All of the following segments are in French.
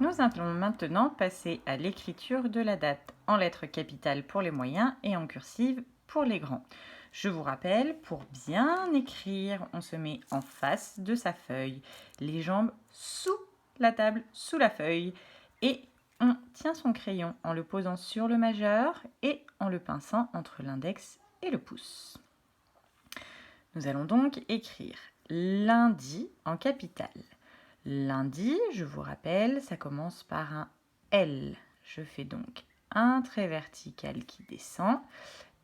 Nous allons maintenant passer à l'écriture de la date en lettres capitales pour les moyens et en cursive pour les grands. Je vous rappelle, pour bien écrire, on se met en face de sa feuille, les jambes sous la table, sous la feuille, et on tient son crayon en le posant sur le majeur et en le pinçant entre l'index et le pouce. Nous allons donc écrire lundi en capitale. Lundi, je vous rappelle, ça commence par un L. Je fais donc un trait vertical qui descend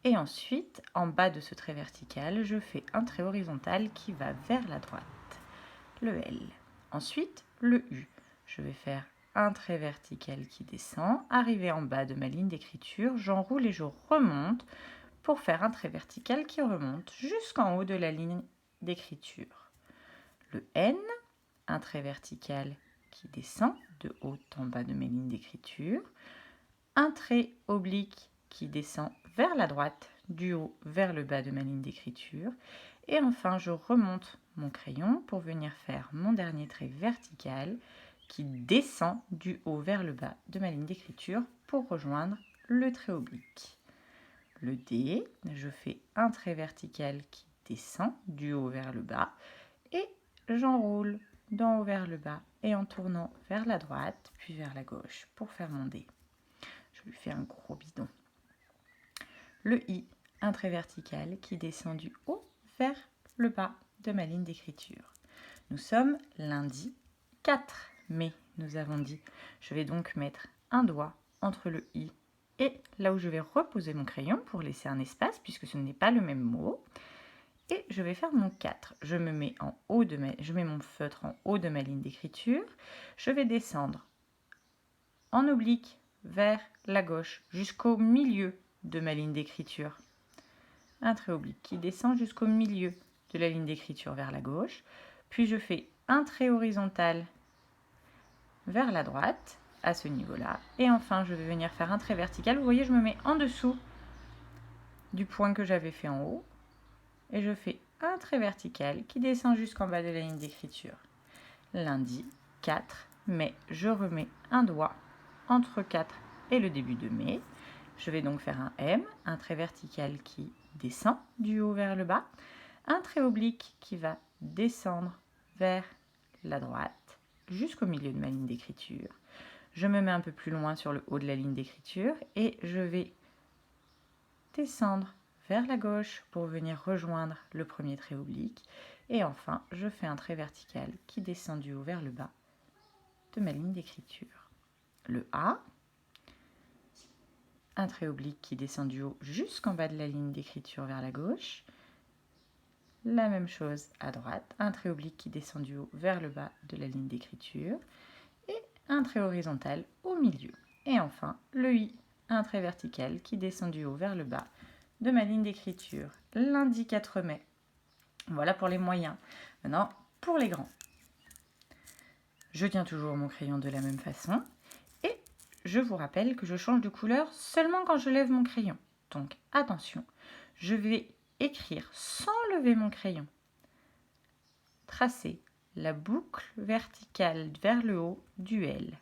et ensuite, en bas de ce trait vertical, je fais un trait horizontal qui va vers la droite, le L. Ensuite, le U. Je vais faire un trait vertical qui descend, arrivé en bas de ma ligne d'écriture, j'enroule et je remonte pour faire un trait vertical qui remonte jusqu'en haut de la ligne d'écriture. Le N, un trait vertical qui descend de haut en bas de mes lignes d'écriture, un trait oblique qui descend vers la droite, du haut vers le bas de ma ligne d'écriture, et enfin je remonte mon crayon pour venir faire mon dernier trait vertical qui descend du haut vers le bas de ma ligne d'écriture pour rejoindre le trait oblique. Le D, je fais un trait vertical qui descend du haut vers le bas et j'enroule d'en haut vers le bas et en tournant vers la droite puis vers la gauche pour faire mon D. Je lui fais un gros bidon. Le I, un trait vertical qui descend du haut vers le bas de ma ligne d'écriture. Nous sommes lundi 4 mai, nous avons dit. Je vais donc mettre un doigt entre le I et là où je vais reposer mon crayon pour laisser un espace puisque ce n'est pas le même mot. Et je vais faire mon 4. Je mets mon feutre en haut de ma ligne d'écriture. Je vais descendre en oblique vers la gauche jusqu'au milieu de ma ligne d'écriture. Un trait oblique qui descend jusqu'au milieu de la ligne d'écriture vers la gauche. Puis je fais un trait horizontal vers la droite à ce niveau-là. Et enfin, je vais venir faire un trait vertical. Vous voyez, je me mets en dessous du point que j'avais fait en haut. Et je fais un trait vertical qui descend jusqu'en bas de la ligne d'écriture. Lundi 4 mai, je remets un doigt entre 4 et le début de mai. Je vais donc faire un M, un trait vertical qui descend du haut vers le bas, un trait oblique qui va descendre vers la droite jusqu'au milieu de ma ligne d'écriture. Je me mets un peu plus loin sur le haut de la ligne d'écriture et je vais descendre vers la gauche pour venir rejoindre le premier trait oblique. Et enfin, je fais un trait vertical qui descend du haut vers le bas de ma ligne d'écriture. Le A, un trait oblique qui descend du haut jusqu'en bas de la ligne d'écriture vers la gauche. La même chose à droite, un trait oblique qui descend du haut vers le bas de la ligne d'écriture. Et un trait horizontal au milieu. Et enfin, le I, un trait vertical qui descend du haut vers le bas de ma ligne d'écriture. Lundi 4 mai. Voilà pour les moyens. Maintenant, pour les grands. Je tiens toujours mon crayon de la même façon. Et je vous rappelle que je change de couleur seulement quand je lève mon crayon. Donc, attention, je vais écrire sans lever mon crayon. Tracer la boucle verticale vers le haut du L.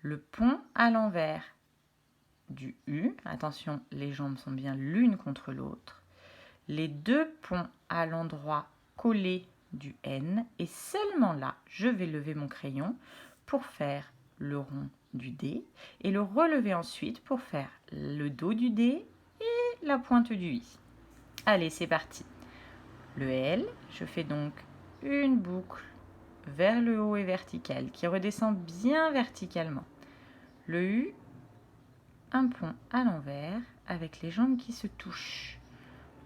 Le pont à l'envers du U. Attention, les jambes sont bien l'une contre l'autre. Les deux ponts à l'endroit collé du N. Et seulement là, je vais lever mon crayon pour faire le rond du D. Et le relever ensuite pour faire le dos du D et la pointe du I. Allez, c'est parti. Le L, je fais donc une boucle vers le haut et verticale qui redescend bien verticalement. Le U, un pont à l'envers avec les jambes qui se touchent.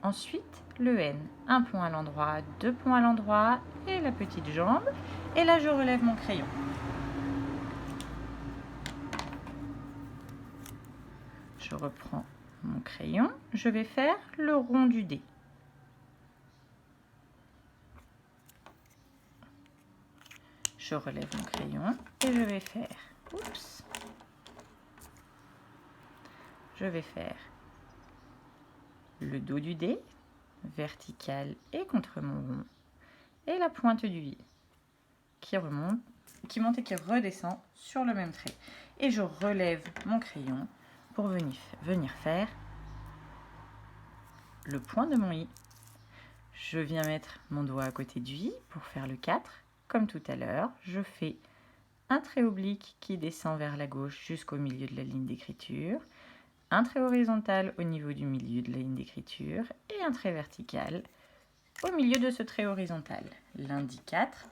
Ensuite, le N, un pont à l'endroit, deux ponts à l'endroit et la petite jambe. Et là, je relève mon crayon. Je reprends mon crayon. Je vais faire le rond du D. Je relève mon crayon et je vais faire... Oups. Je vais faire le dos du D, vertical et contre mon rond, et la pointe du I qui remonte qui monte et qui redescend sur le même trait. Et je relève mon crayon pour venir faire le point de mon i. Je viens mettre mon doigt à côté du i pour faire le 4. Comme tout à l'heure, je fais un trait oblique qui descend vers la gauche jusqu'au milieu de la ligne d'écriture, un trait horizontal au niveau du milieu de la ligne d'écriture et un trait vertical au milieu de ce trait horizontal. Lundi 4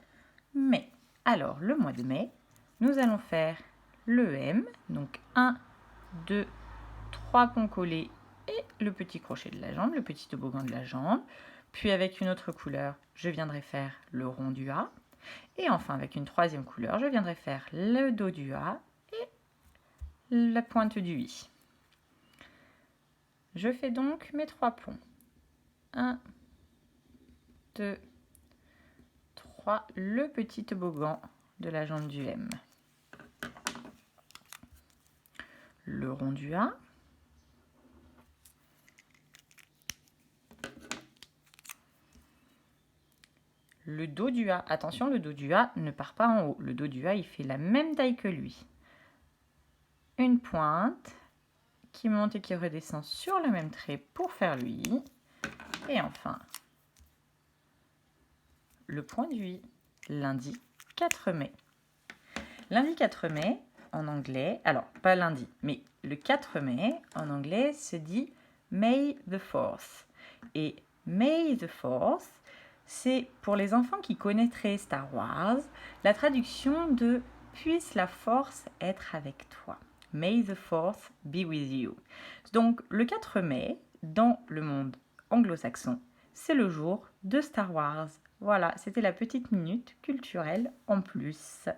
mai. Alors, le mois de mai, nous allons faire le M, donc 1, 2, 3 ponts collés et le petit crochet de la jambe, le petit toboggan de la jambe. Puis avec une autre couleur, je viendrai faire le rond du A. Et enfin, avec une troisième couleur, je viendrai faire le dos du A et la pointe du I. Je fais donc mes 3 ponts. 1, 2, 3, le petit toboggan de la jambe du M. Le rond du A. Le dos du A. Attention, le dos du A ne part pas en haut. Le dos du A, il fait la même taille que lui. Une pointe qui monte et qui redescend sur le même trait pour faire le I. Et enfin, le point du I. Lundi 4 mai. Lundi 4 mai, en anglais, alors pas lundi, mais le 4 mai, en anglais, se dit May the 4th. Et May the 4th, c'est pour les enfants qui connaîtraient Star Wars, la traduction de puisse la force être avec toi. May the 4th be with you. Donc le 4 mai, dans le monde anglo-saxon, c'est le jour de Star Wars. Voilà, c'était la petite minute culturelle en plus.